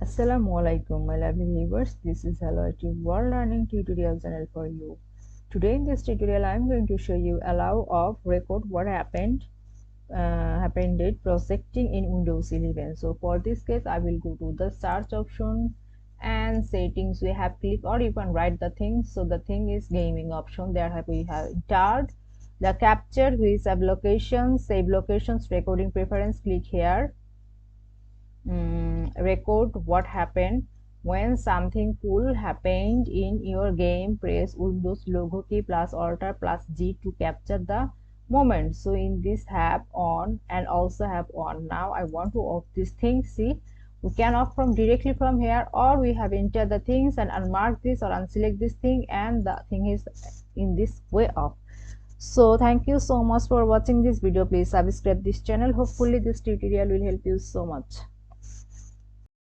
Assalamualaikum my lovely viewers, this is Hello YouTube World Learning Tutorial channel for you. Today in this tutorial I am going to show you allow of record what happened projecting in Windows 11. So for this case I will go to the search option and settings. We have click, or you can write the thing. So the thing is gaming option. There we have entered the capture which have locations, save locations, recording preference. Click here. Record what happened when something cool happened in your game. Press Windows logo key plus Alt plus G to capture the moment. So in this have on and also have on. Now I want to off this thing. See, we can off from directly from here, or we have entered the things and unmark this or unselect this thing, and the thing is in this way off. So thank you so much for watching this video. Please subscribe this channel. Hopefully this tutorial will help you so much.